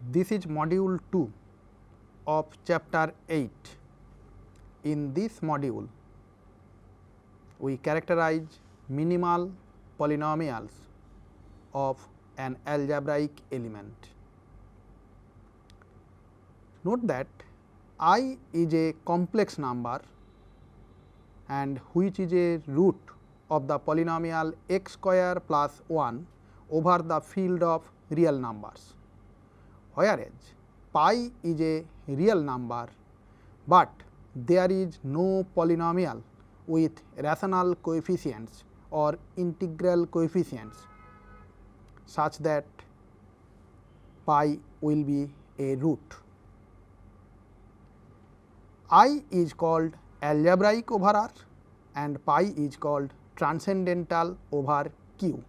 This is module 2 of chapter 8. In this module, we characterize minimal polynomials of an algebraic element. Note that I is a complex number and which is a root of the polynomial x square plus 1 over the field of real numbers, whereas pi is a real number, but there is no polynomial with rational coefficients or integral coefficients such that pi will be a root. I is called algebraic over R and pi is called transcendental over Q.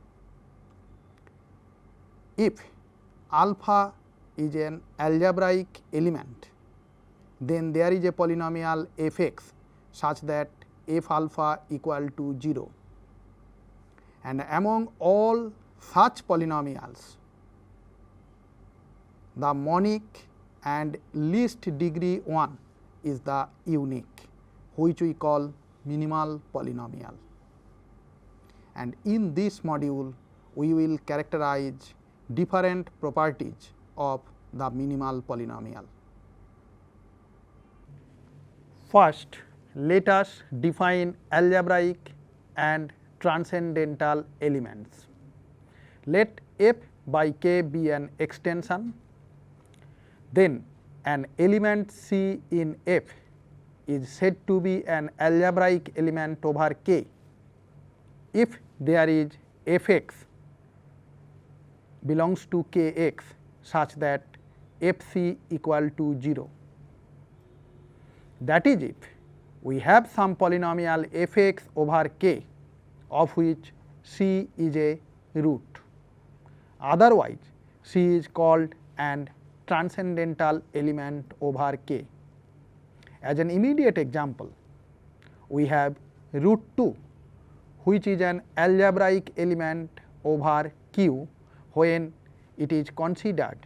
If alpha is an algebraic element, then there is a polynomial f x such that f alpha equal to 0, and among all such polynomials, the monic and least degree one is the unique, which we call minimal polynomial. And in this module, we will characterize different properties of the minimal polynomial. First, let us define algebraic and transcendental elements. Let f by k be an extension, then an element C in F is said to be an algebraic element over K if there is f x belongs to k x such that f c equal to 0. That is, if we have some polynomial f x over k of which c is a root. Otherwise, c is called an transcendental element over K. As an immediate example, we have root 2, which is an algebraic element over Q when it is considered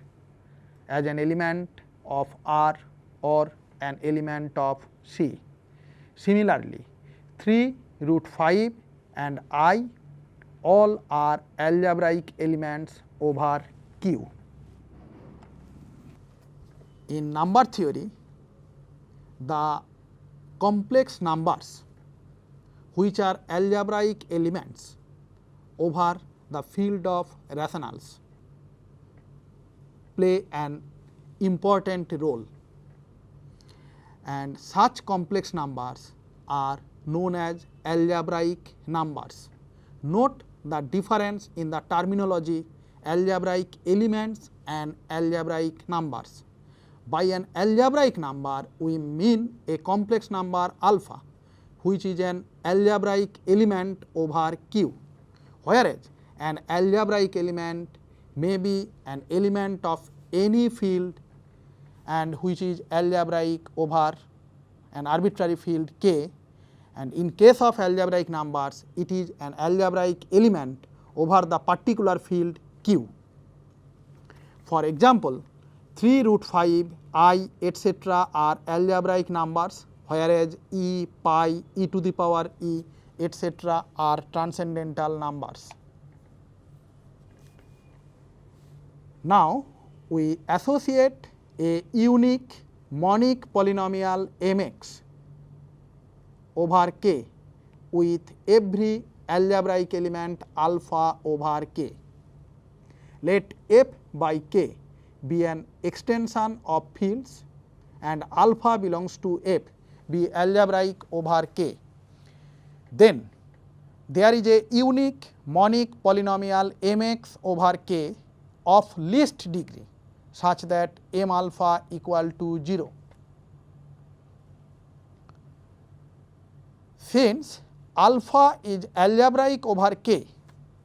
as an element of R or an element of C. Similarly, 3, root 5 and I all are algebraic elements over Q. In number theory, the complex numbers which are algebraic elements over the field of rationals play an important role, and such complex numbers are known as algebraic numbers. Note the difference in the terminology algebraic elements and algebraic numbers. By an algebraic number, we mean a complex number alpha, which is an algebraic element over Q, whereas an algebraic element may be an element of any field and which is algebraic over an arbitrary field K, and in case of algebraic numbers, it is an algebraic element over the particular field Q. For example, 3, root 5, I, etc. are algebraic numbers, whereas e, pi, e to the power e, etc. are transcendental numbers. Now, we associate a unique monic polynomial mx over k with every algebraic element alpha over k. Let f by k be an extension of fields and alpha belongs to f be algebraic over k. Then there is a unique monic polynomial mx over k of least degree such that m alpha equal to 0. Since alpha is algebraic over k,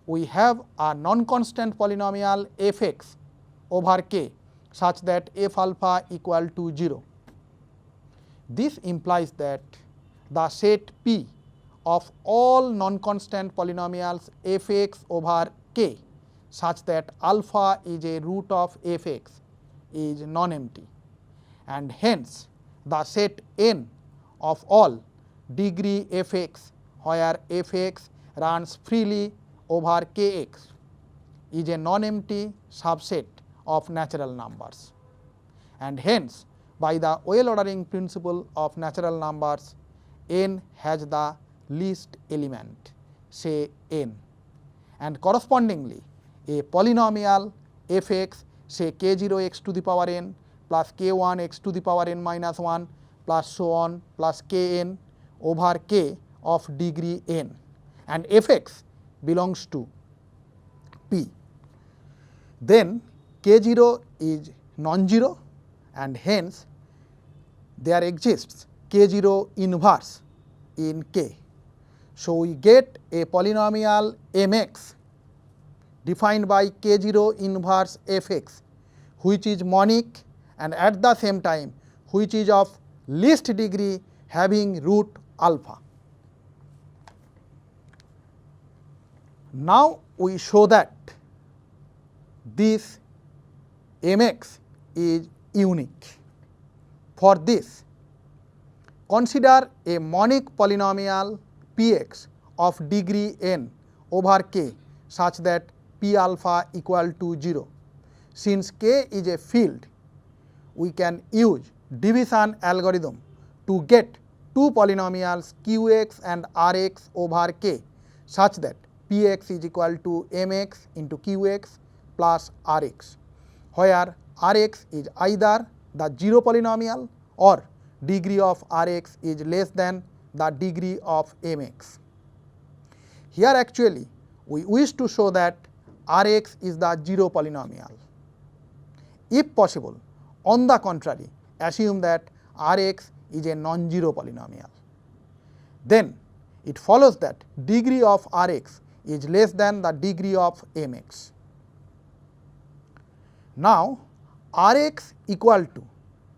we have a non-constant polynomial f x over k such that f alpha equal to 0. This implies that the set P of all non-constant polynomials f x over k such that alpha is a root of f x is non-empty, and hence the set n of all degree f(x) where f(x) runs freely over kx is a non-empty subset of natural numbers, and hence by the well ordering principle of natural numbers, n has the least element, say n, and correspondingly a polynomial f(x), say k0x to the power n plus k1x to the power n minus 1 plus so on plus kn over k of degree n, and f(x) belongs to P. Then k0 is non-zero, and hence there exists k0 inverse in k. So, we get a polynomial mx defined by k0 inverse f(x), which is monic and at the same time which is of least degree having root alpha. Now, we show that this mx is unique. For this, consider a monic polynomial px of degree n over k such that p alpha equal to 0. Since k is a field, we can use division algorithm to get two polynomials qx and rx over k such that px is equal to mx into qx plus rx, where rx is either the 0 polynomial or degree of rx is less than the degree of mx. Here actually we wish to show that rx is the 0 polynomial. If possible, on the contrary, assume that rx is a non-zero polynomial. Then it follows that degree of rx is less than the degree of mx. Now, rx equal to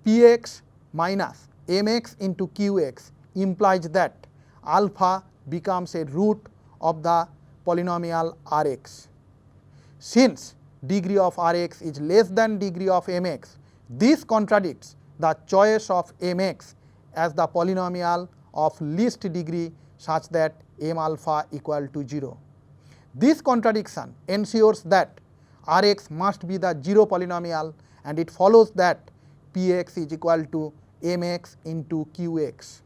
px minus mx into qx implies that alpha becomes a root of the polynomial rx. Since degree of rx is less than degree of mx, this contradicts the choice of mx as the polynomial of least degree such that m alpha equal to 0. This contradiction ensures that rx must be the 0 polynomial, and it follows that px is equal to mx into qx.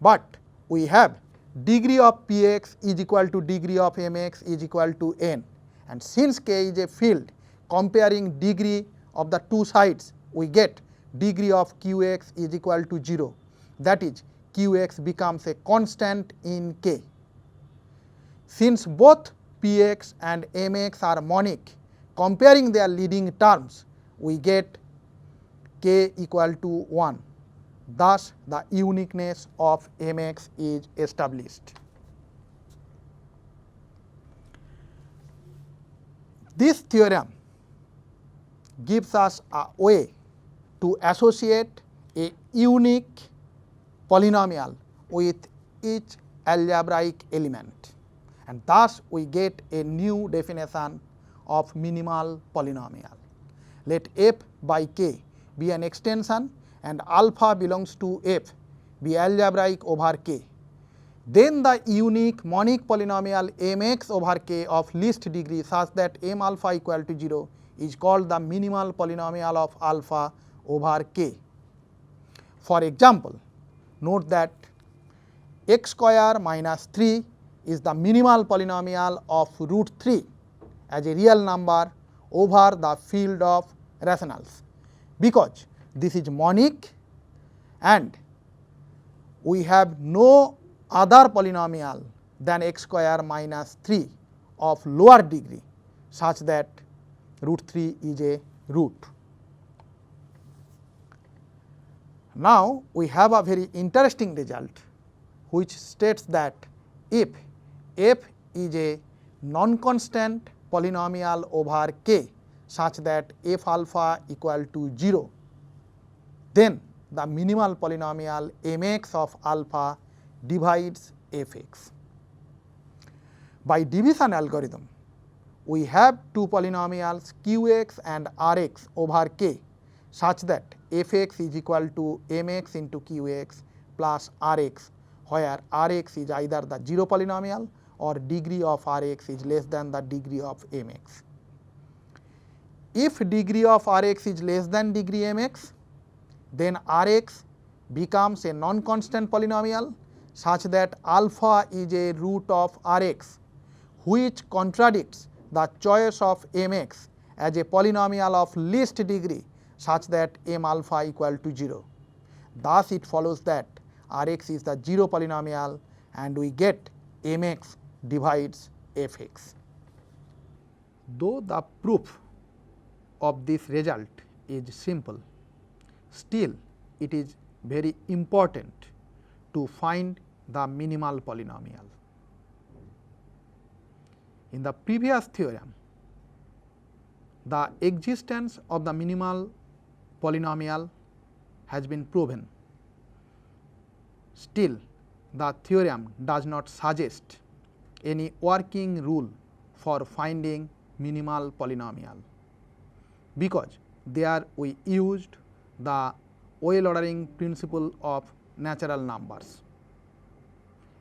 But we have degree of px is equal to degree of mx is equal to n, and since k is a field, comparing degree of the two sides we get degree of qx is equal to 0, that is qx becomes a constant in k. Since both px and mx are monic, comparing their leading terms we get k equal to 1. Thus, the uniqueness of mx is established. This theorem gives us a way to associate a unique polynomial with each algebraic element, and thus we get a new definition of minimal polynomial. Let f by k be an extension and alpha belongs to f be algebraic over k. Then the unique monic polynomial mx over k of least degree such that m alpha equal to 0 is called the minimal polynomial of alpha over k. For example, note that x square minus 3 is the minimal polynomial of root 3 as a real number over the field of rationals, because this is monic and we have no other polynomial than x square minus 3 of lower degree such that root 3 is a root. Now, we have a very interesting result which states that if f is a non-constant polynomial over k such that f alpha equal to 0, then the minimal polynomial mx of alpha divides fx. By division algorithm, we have two polynomials qx and rx over k such that fx is equal to mx into qx plus rx, where rx is either the zero polynomial or degree of rx is less than the degree of mx. If degree of rx is less than degree mx, then rx becomes a non-constant polynomial such that alpha is a root of rx, which contradicts the choice of mx as a polynomial of least degree such that m alpha equal to 0. Thus it follows that rx is the zero polynomial and we get mx divides fx. Though the proof of this result is simple, still it is very important to find the minimal polynomial. In the previous theorem, the existence of the minimal polynomial has been proven. Still, the theorem does not suggest any working rule for finding minimal polynomial, because there we used the well ordering principle of natural numbers.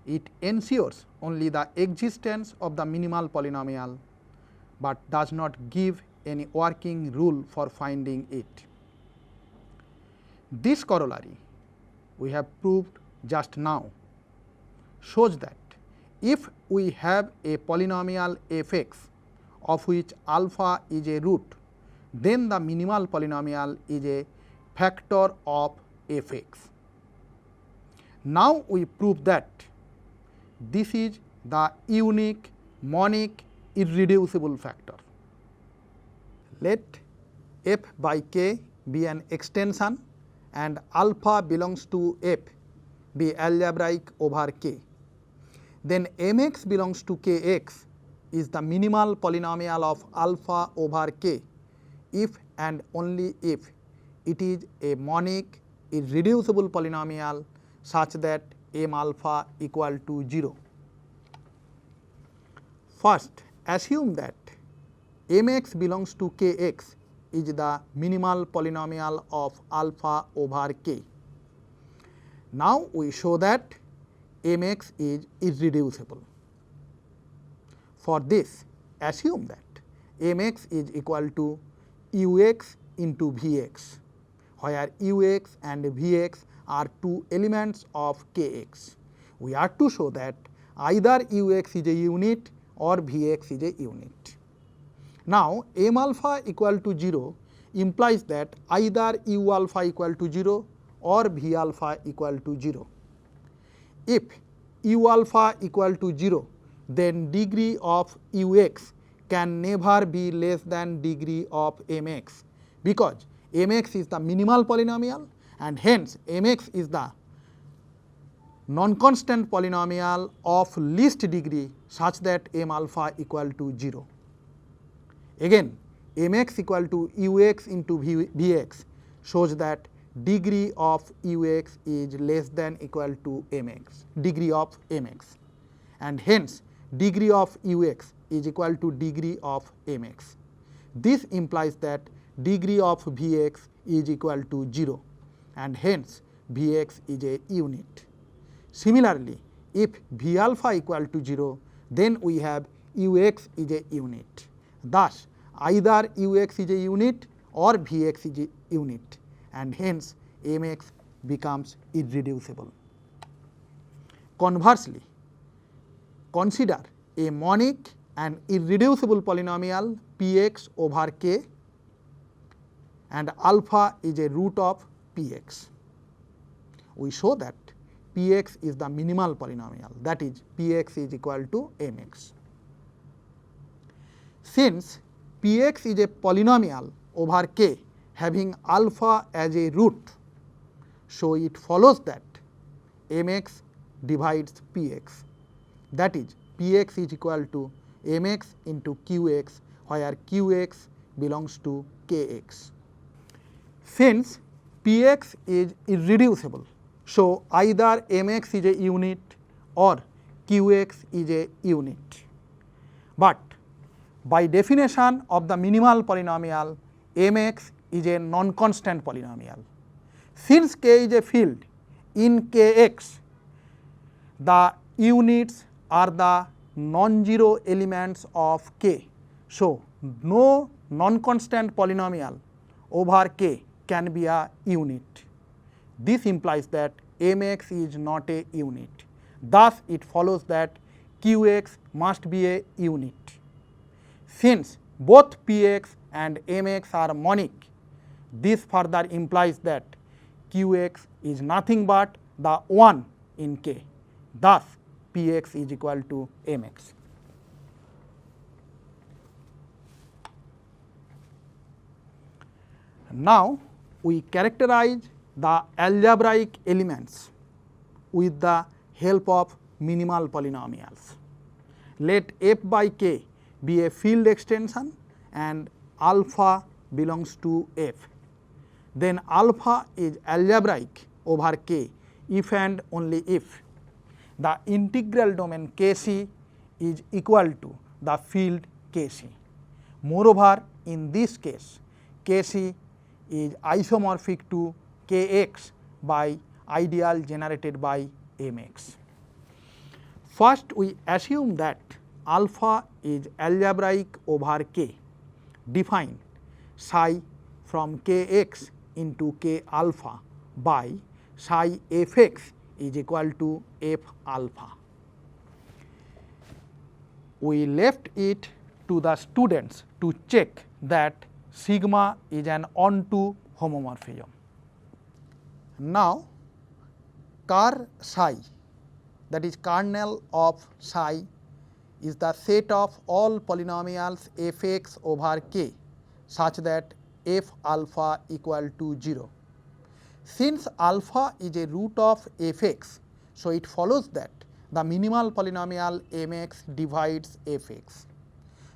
It ensures only the existence of the minimal polynomial, but does not give any working rule for finding it. This corollary we have proved just now shows that if we have a polynomial fx of which alpha is a root, then the minimal polynomial is a factor of fx. Now we prove that this is the unique monic irreducible factor. Let f by k be an extension and alpha belongs to f be algebraic over k. Then mx belongs to kx is the minimal polynomial of alpha over k if and only if it is a monic irreducible polynomial such that m alpha equal to 0. First, assume that mx belongs to kx is the minimal polynomial of alpha over k. Now we show that mx is irreducible. For this, assume that mx is equal to ux into vx, where ux and vx are two elements of kx. We are to show that either ux is a unit or vx is a unit. Now m alpha equal to 0 implies that either u alpha equal to 0 or v alpha equal to 0. If u alpha equal to 0, then degree of ux can never be less than degree of mx, because mx is the minimal polynomial and hence mx is the non-constant polynomial of least degree such that m alpha equal to 0. Again, mx equal to ux into vx shows that degree of ux is less than equal to mx, degree of mx, and hence degree of ux is equal to degree of mx. This implies that degree of vx is equal to 0 and hence vx is a unit. Similarly, if v alpha equal to 0, then we have ux is a unit. Thus, either ux is a unit or vx is a unit, and hence mx becomes irreducible. Conversely, consider a monic and irreducible polynomial px over k, and alpha is a root of px. We show that px is the minimal polynomial, that is px is equal to mx. Since px is a polynomial over k having alpha as a root, so it follows that mx divides px, that is px is equal to mx into qx, where qx belongs to kx. Since px is irreducible, so either mx is a unit or qx is a unit. But By definition of the minimal polynomial, Mx is a non-constant polynomial. Since K is a field in Kx, the units are the non-zero elements of K. So, no non-constant polynomial over K can be a unit. This implies that Mx is not a unit. Thus, it follows that Qx must be a unit. Since both Px and Mx are monic, this further implies that Qx is nothing but the 1 in K. Thus, Px is equal to Mx. Now, we characterize the algebraic elements with the help of minimal polynomials. Let f by k be a field extension and alpha belongs to f. Then alpha is algebraic over k if and only if the integral domain Kc is equal to the field Kc. Moreover, in this case, Kc is isomorphic to Kx by ideal generated by Mx. First, we assume that alpha is algebraic over K. Define psi from Kx into K alpha by psi fx is equal to f alpha. We left it to the students to check that sigma is an onto homomorphism. Now, car psi, that is kernel of psi, is the set of all polynomials fx over k such that f alpha equal to 0. Since alpha is a root of fx, so it follows that the minimal polynomial mx divides fx.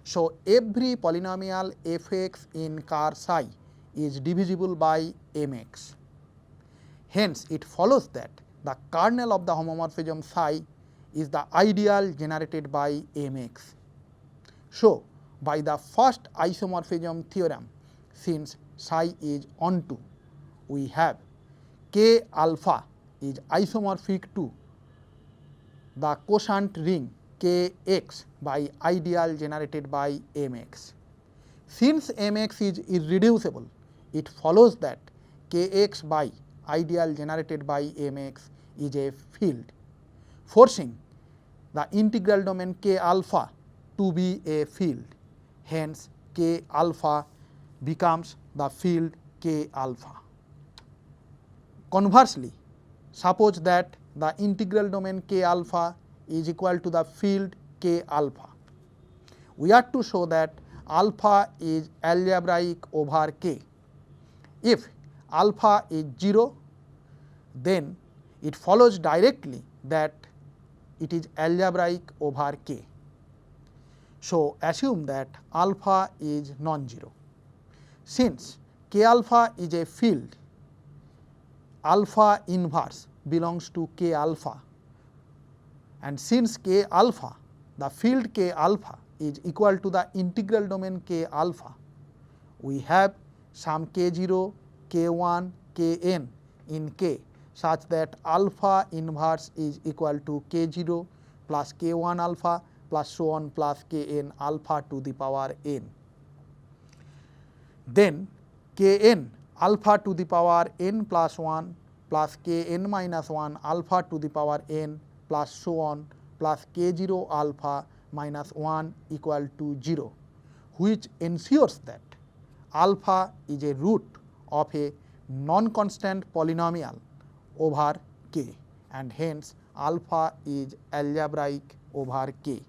So, every polynomial fx in car psi is divisible by mx. Hence, it follows that the kernel of the homomorphism psi is the ideal generated by Mx. So, by the first isomorphism theorem, since psi is onto, we have K alpha is isomorphic to the quotient ring Kx by ideal generated by Mx. Since Mx is irreducible, it follows that Kx by ideal generated by Mx is a field, forcing the integral domain K alpha to be a field. Hence, K alpha becomes the field K alpha. Conversely, suppose that the integral domain K alpha is equal to the field K alpha. We are to show that alpha is algebraic over K. If alpha is 0, then it follows directly that it is algebraic over K. So, assume that alpha is non-zero. Since K alpha is a field, alpha inverse belongs to K alpha, and since K alpha, the field K alpha is equal to the integral domain K alpha, we have some K0, K1, Kn in K such that alpha inverse is equal to K0 plus K1 alpha plus so on plus Kn alpha to the power n. Then Kn alpha to the power n plus 1 plus Kn minus 1 alpha to the power n plus so on plus K0 alpha minus 1 equal to 0, which ensures that alpha is a root of a non-constant polynomial over K, and hence alpha is algebraic over K.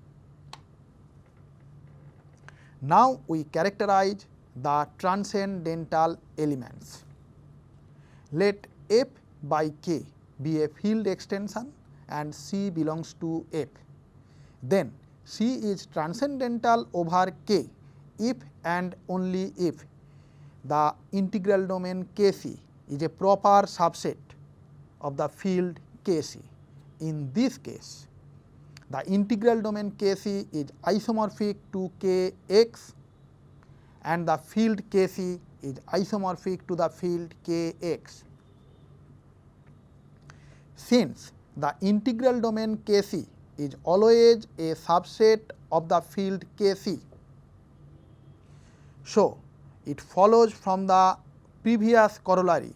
Now, we characterize the transcendental elements. Let f by k be a field extension and C belongs to f. Then C is transcendental over K if and only if the integral domain Kc is a proper subset of the field Kc. In this case, the integral domain Kc is isomorphic to Kx and the field Kc is isomorphic to the field Kx. Since the integral domain Kc is always a subset of the field Kc, so it follows from the previous corollary,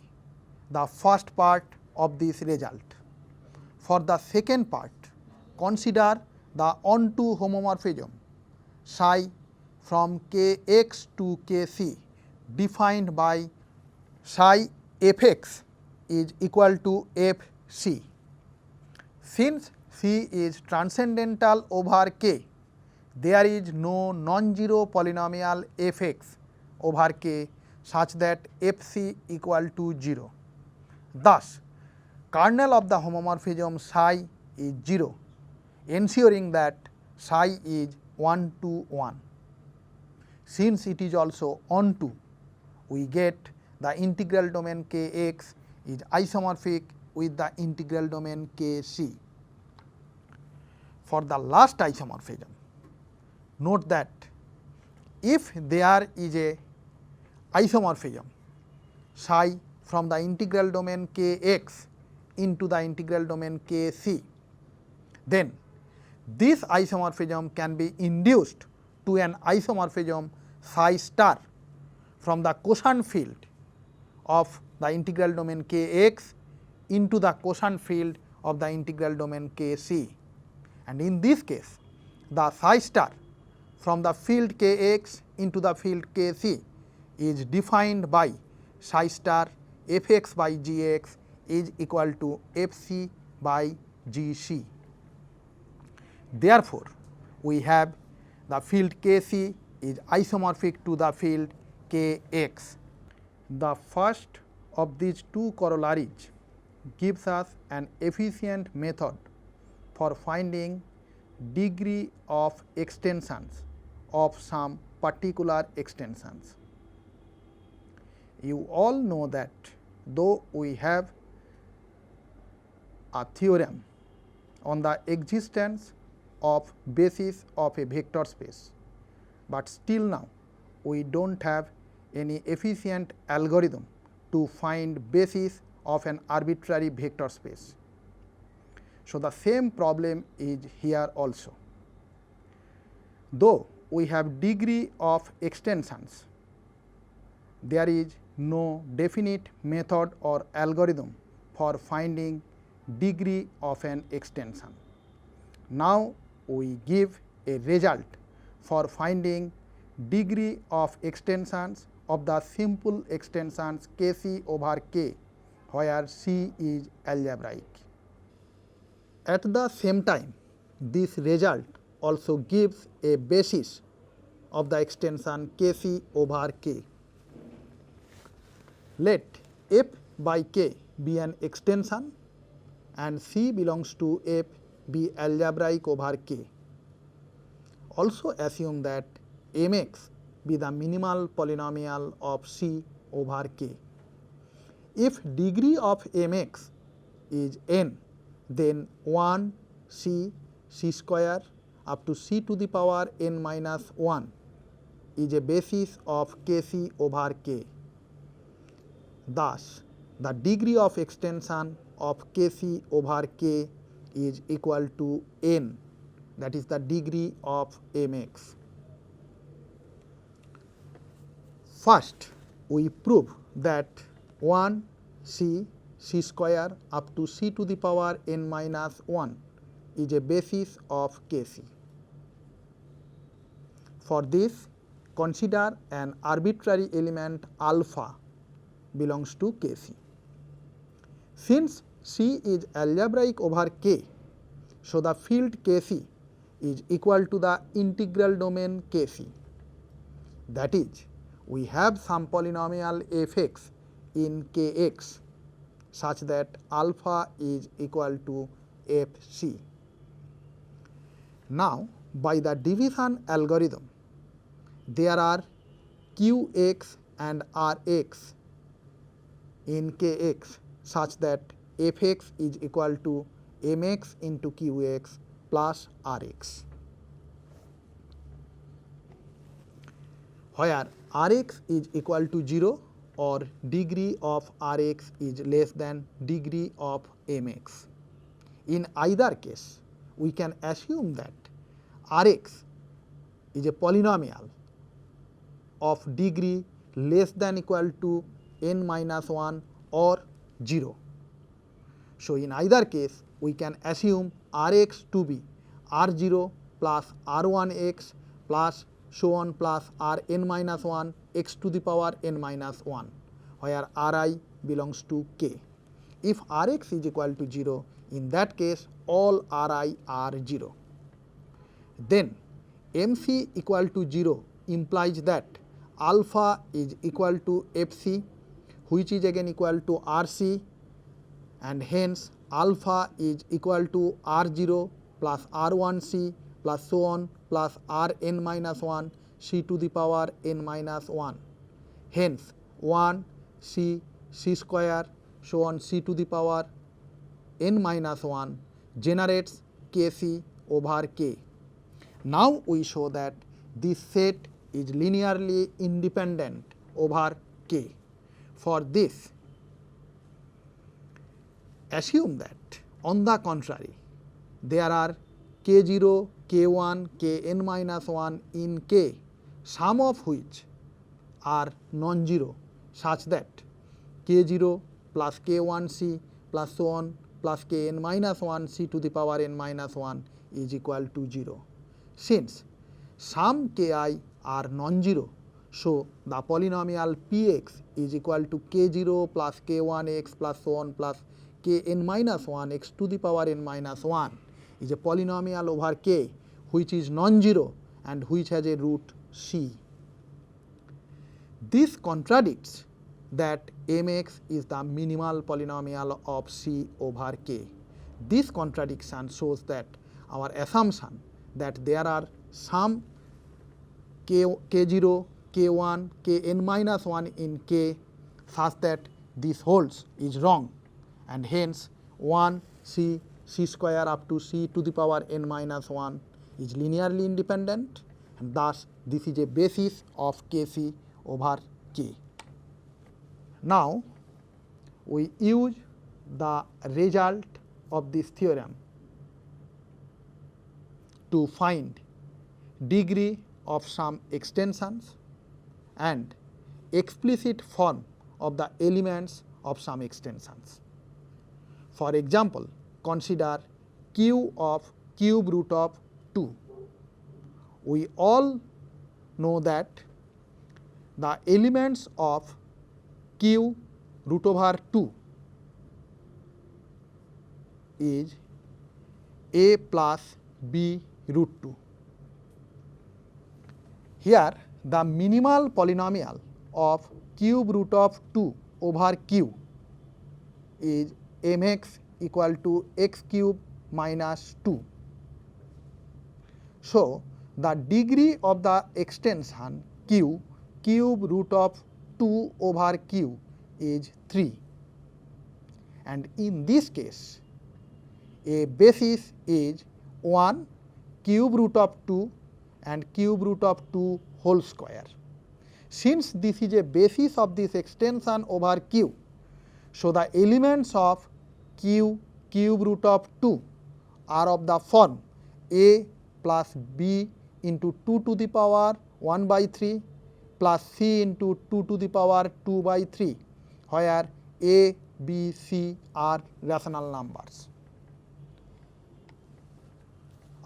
the first part of this result. For the second part, consider the onto homomorphism psi from Kx to Kc defined by psi Fx is equal to Fc. Since C is transcendental over K, there is no non-zero polynomial Fx over K such that Fc equal to 0. Thus, kernel of the homomorphism psi is 0, ensuring that psi is 1 to 1. Since it is also onto, we get the integral domain Kx is isomorphic with the integral domain Kc. For the last isomorphism, note that if there is a isomorphism psi from the integral domain Kx into the integral domain Kc, then this isomorphism can be induced to an isomorphism psi star from the quotient field of the integral domain Kx into the quotient field of the integral domain Kc, and in this case the psi star from the field Kx into the field Kc is defined by psi star Fx by Gx is equal to Fc by Gc. Therefore, we have the field Kc is isomorphic to the field Kx. The first of these two corollaries gives us an efficient method for finding degree of extensions of some particular extensions. You all know that though we have a theorem on the existence of basis of a vector space, but still now we do not have any efficient algorithm to find basis of an arbitrary vector space. So, the same problem is here also. Though we have degree of extensions, there is no definite method or algorithm for finding degree of an extension. Now, we give a result for finding degree of extensions of the simple extensions Kc over K, where C is algebraic. At the same time, this result also gives a basis of the extension Kc over K. Let f by K be an extension and C belongs to f be algebraic over K. Also assume that Mx be the minimal polynomial of C over K. If degree of Mx is n, then 1 C square up to C to the power n minus 1 is a basis of Kc over K. Thus, the degree of extension of Kc over K is equal to n, that is the degree of Mx. First, we prove that 1 C square up to C to the power n minus 1 is a basis of Kc. For this, consider an arbitrary element alpha belongs to Kc. Since C is algebraic over K, so the field Kc is equal to the integral domain Kc. That is, we have some polynomial Fx in Kx such that alpha is equal to Fc. Now, by the division algorithm, there are Qx and Rx in Kx such that Fx is equal to Mx into Qx plus Rx, where Rx is equal to 0 or degree of Rx is less than degree of Mx. In either case, we can assume that Rx is a polynomial of degree less than equal to n minus 1 or 0. So, in either case, we can assume Rx to be R0 plus R1x plus so on plus Rn minus 1 x to the power n minus 1, where Ri belongs to k. If Rx is equal to 0, in that case all Ri are 0. Then Mc equal to 0 implies that alpha is equal to Fc, which is again equal to Rc, and hence alpha is equal to R0 plus R1c plus so on plus Rn minus 1 c to the power n minus 1. Hence 1 c square so on c to the power n minus 1 generates kc over k. Now we show that this set is linearly independent over k. For this, assume that on the contrary there are k0, k1, kn minus 1 in k, some of which are non-zero, such that k0 plus k1c plus so on plus kn minus 1 c to the power n minus 1 is equal to 0. Since some ki are non-zero, so the polynomial px is equal to k0 plus k1x plus so on plus kn minus 1 x to the power n minus 1 is a polynomial over k which is non-zero and which has a root c. This contradicts that Mx is the minimal polynomial of c over k. This contradiction shows that our assumption that there are some k0, k1, kn minus 1 in k such that this holds is wrong, and hence 1 c square up to c to the power n minus 1 is linearly independent, and thus this is a basis of kc over k. Now we use the result of this theorem to find degree of some extensions and explicit form of the elements of some extensions. For example, consider q of cube root of 2. We all know that the elements of q root over 2 is a plus b root 2. Here the minimal polynomial of cube root of 2 over q is mx equal to x cube minus 2. So the degree of the extension q cube root of 2 over q is 3, and in this case a basis is 1 cube root of 2 and cube root of 2 whole square. Since this is a basis of this extension over q, so the elements of q cube root of 2 are of the form a plus b into 2 to the power 1 by 3 plus c into 2 to the power 2 by 3, where a, b, c are rational numbers.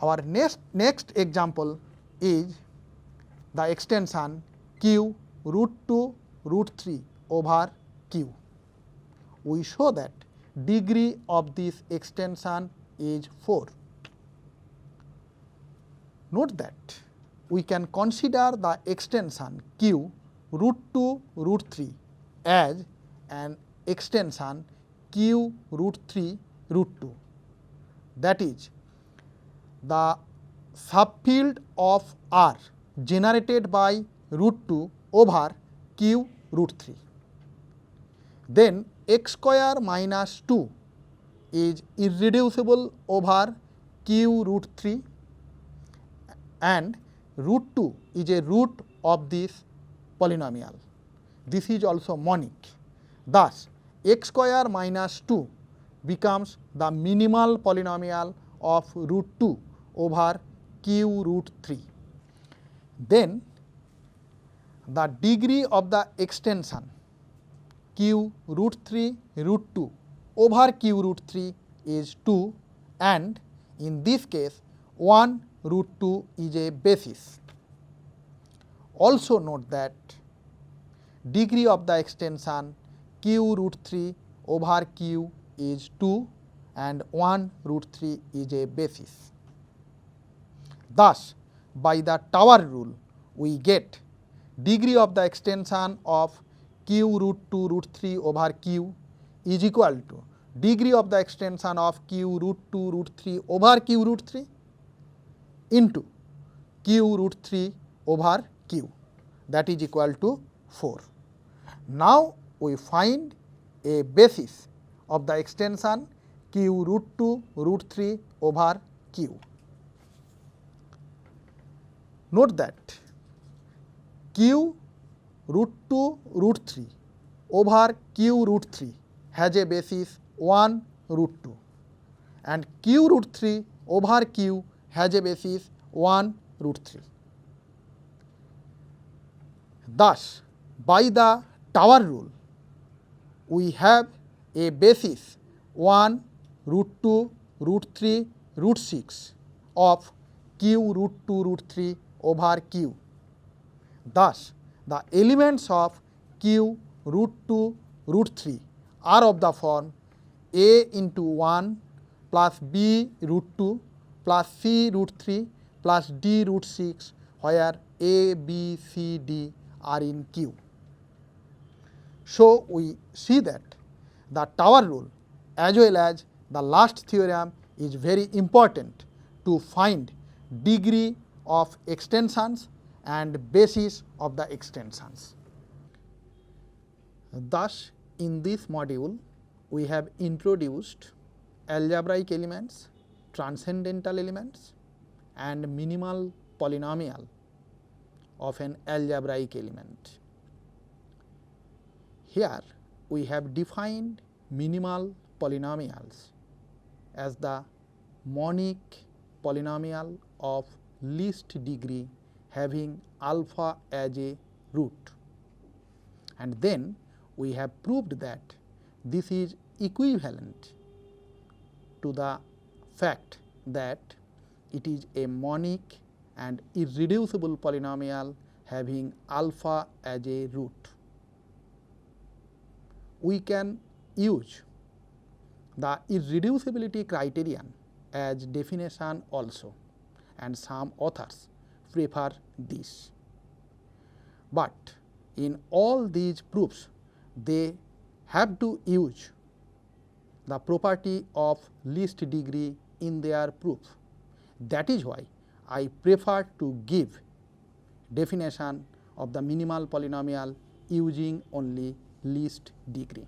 Our next example is the extension q root 2 root 3 over q. We show that degree of this extension is 4. Note that we can consider the extension q root 2 root 3 as an extension q root 3 root 2, that is the subfield of R generated by root 2 over q root 3. Then x square minus 2 is irreducible over q root 3 and root 2 is a root of this polynomial. This is also monic. Thus, x square minus 2 becomes the minimal polynomial of root 2 over q root 3. Then the degree of the extension q root 3 root 2 over q root 3 is 2, and in this case 1 root 2 is a basis. Also note that degree of the extension q root 3 over q is 2 and 1 root 3 is a basis. Thus, by the Tower rule, we get degree of the extension of q root 2 root 3 over q is equal to degree of the extension of q root 2 root 3 over q root 3 into q root 3 over q, that is equal to 4. Now, we find a basis of the extension q root 2 root 3 over q. Note that q root 2 root 3 over q root 3 has a basis 1 root 2 and q root 3 over q has a basis 1 root 3. Thus, by the Tower rule, we have a basis 1 root 2 root 3 root 6 of q root 2 root 3 over q. Thus, the elements of q root 2 root 3 are of the form a into 1 plus b root 2 plus c root 3 plus d root 6, where a, b, c, d are in q. So, we see that the Tower rule as well as the last theorem is very important to find degree of extensions and basis of the extensions. Thus, in this module, we have introduced algebraic elements, transcendental elements and minimal polynomial of an algebraic element. Here, we have defined minimal polynomials as the monic polynomial of least degree having alpha as a root, and then we have proved that this is equivalent to the fact that it is a monic and irreducible polynomial having alpha as a root. We can use the irreducibility criterion as definition also, and some authors prefer this. But in all these proofs, they have to use the property of least degree in their proof. That is why I prefer to give definition of the minimal polynomial using only least degree.